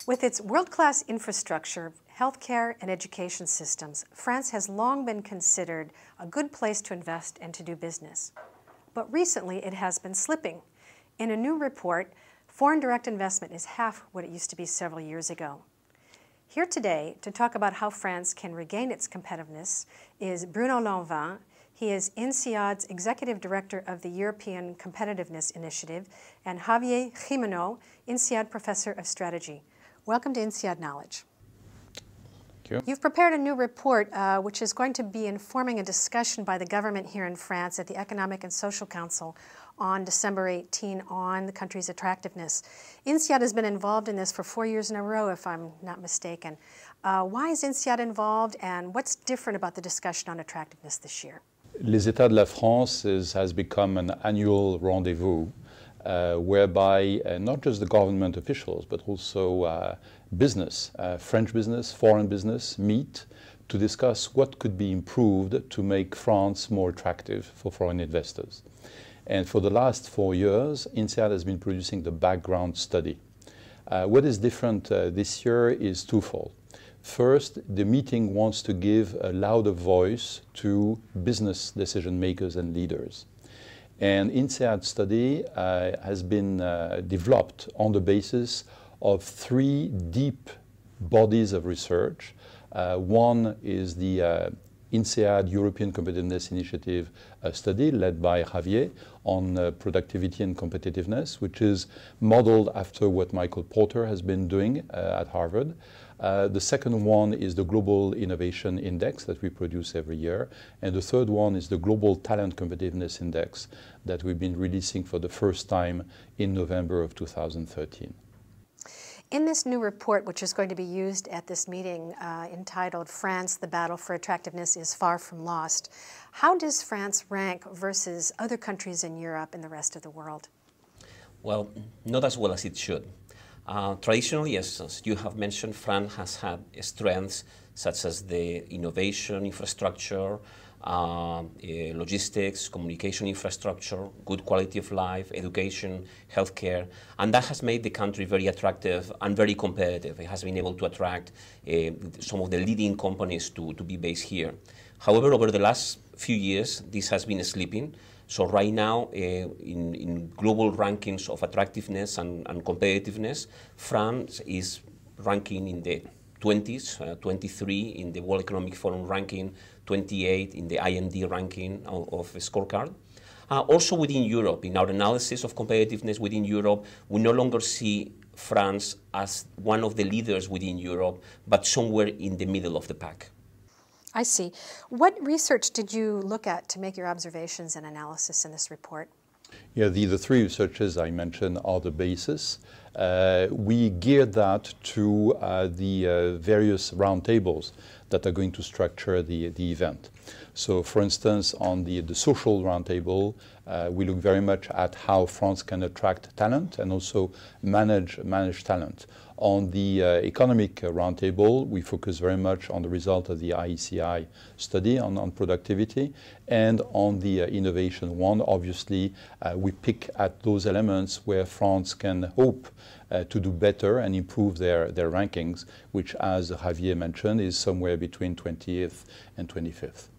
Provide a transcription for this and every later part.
With its world-class infrastructure, healthcare, and education systems, France has long been considered a good place to invest and to do business. But recently, it has been slipping. In a new report, foreign direct investment is half what it used to be several years ago. Here today to talk about how France can regain its competitiveness is Bruno Lanvin. He is INSEAD's Executive Director of the European Competitiveness Initiative, and Javier Gimeno, INSEAD Professor of Strategy. Welcome to INSEAD Knowledge. Thank you. You've prepared a new report which is going to be informing a discussion by the government here in France at the Economic and Social Council on December 18 on the country's attractiveness. INSEAD has been involved in this for 4 years in a row, if I'm not mistaken. Why is INSEAD involved, and what's different about the discussion on attractiveness this year? Les États de la France has become an annual rendezvous whereby not just the government officials, but also business, French business, foreign business, meet to discuss what could be improved to make France more attractive for foreign investors. And for the last 4 years, INSEAD has been producing the background study. What is different this year is twofold. First, the meeting wants to give a louder voice to business decision makers and leaders. And INSEAD study has been developed on the basis of 3 deep bodies of research. One is the INSEAD European Competitiveness Initiative study led by Javier on productivity and competitiveness, which is modeled after what Michael Porter has been doing at Harvard. The second one is the Global Innovation Index that we produce every year. And the third one is the Global Talent Competitiveness Index that we've been releasing for the first time in November of 2013. In this new report, which is going to be used at this meeting entitled France, the Battle for Attractiveness is Far From Lost, how does France rank versus other countries in Europe and the rest of the world? Well, not as well as it should. Traditionally, as you have mentioned, France has had strengths such as the innovation infrastructure, logistics, communication infrastructure, good quality of life, education, healthcare, and that has made the country very attractive and very competitive. It has been able to attract some of the leading companies to be based here. However, over the last few years, this has been slipping. So right now, in global rankings of attractiveness and competitiveness, France is ranking in the 20s, 23 in the World Economic Forum ranking, 28 in the IMD ranking of a scorecard. Also within Europe, in our analysis of competitiveness within Europe, we no longer see France as one of the leaders within Europe, but somewhere in the middle of the pack. I see. What research did you look at to make your observations and analysis in this report? Yeah, the 3 researches I mentioned are the basis. We geared that to the various roundtables that are going to structure the event. So, for instance, on the social roundtable, we look very much at how France can attract talent and also manage talent. On the economic roundtable, we focus very much on the result of the IECI study on productivity, and on the innovation one, obviously, we pick at those elements where France can hope to do better and improve their rankings, which, as Javier mentioned, is somewhere between 20th and 25th.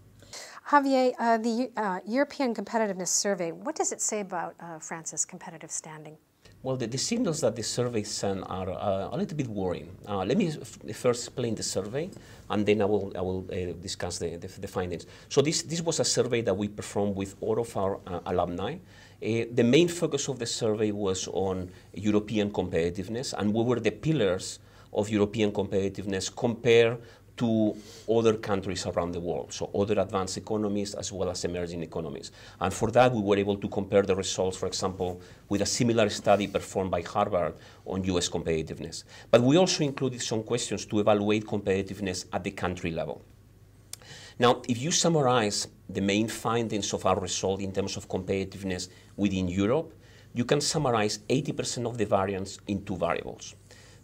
Javier, the European Competitiveness Survey, what does it say about France's competitive standing? Well, the signals that the survey sent are a little bit worrying. Let me first explain the survey, and then I will discuss the findings. So this was a survey that we performed with all of our alumni. The main focus of the survey was on European competitiveness, and what were the pillars of European competitiveness compared to other countries around the world, so other advanced economies as well as emerging economies. And for that, we were able to compare the results, for example, with a similar study performed by Harvard on US competitiveness. But we also included some questions to evaluate competitiveness at the country level. Now, if you summarize the main findings of our result in terms of competitiveness within Europe, you can summarize 80% of the variance in 2 variables.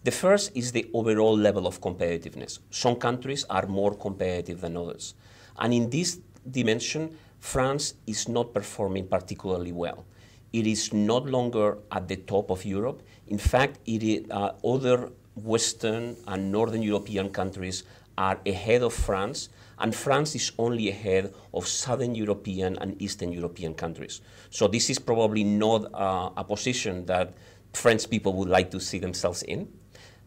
The first is the overall level of competitiveness. Some countries are more competitive than others. And in this dimension, France is not performing particularly well. It is no longer at the top of Europe. In fact, other Western and Northern European countries are ahead of France, and France is only ahead of Southern European and Eastern European countries. So this is probably not a position that French people would like to see themselves in.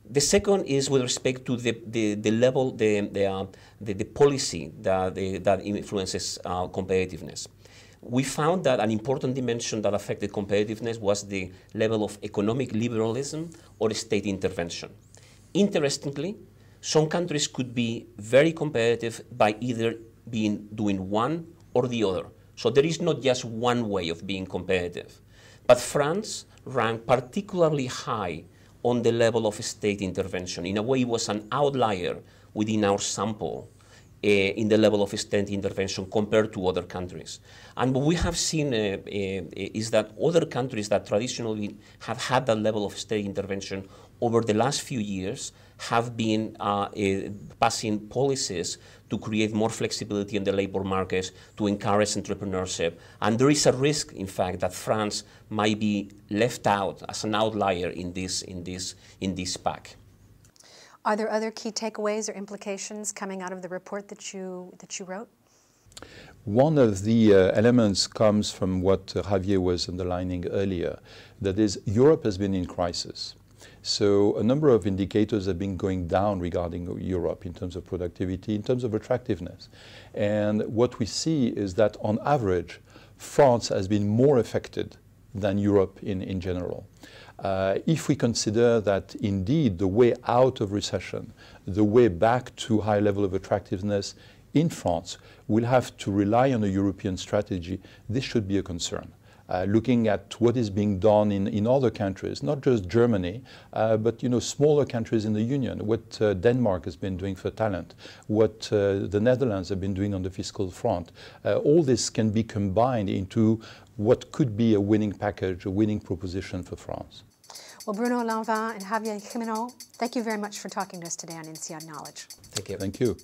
The second is with respect to the level, the policy that influences competitiveness. We found that an important dimension that affected competitiveness was the level of economic liberalism or state intervention. Interestingly, some countries could be very competitive by either doing one or the other. So there is not just one way of being competitive. But France ranked particularly high on the level of state intervention. In a way, it was an outlier within our sample in the level of state intervention compared to other countries. And what we have seen is that other countries that traditionally have had that level of state intervention over the last few years have been passing policies to create more flexibility in the labor markets, to encourage entrepreneurship. And there is a risk, in fact, that France might be left out as an outlier in this pack. Are there other key takeaways or implications coming out of the report that you wrote? One of the elements comes from what Javier was underlining earlier, that is, Europe has been in crisis. So a number of indicators have been going down regarding Europe in terms of productivity, in terms of attractiveness. And what we see is that on average, France has been more affected than Europe in general. If we consider that indeed the way out of recession, the way back to high level of attractiveness in France will have to rely on a European strategy, this should be a concern. Looking at what is being done in other countries, not just Germany, but smaller countries in the Union, what Denmark has been doing for talent, what the Netherlands have been doing on the fiscal front. All this can be combined into what could be a winning package, a winning proposition for France. Well, Bruno Lanvin and Javier Gimeno, thank you very much for talking to us today on INSEAD Knowledge. Thank you. Thank you.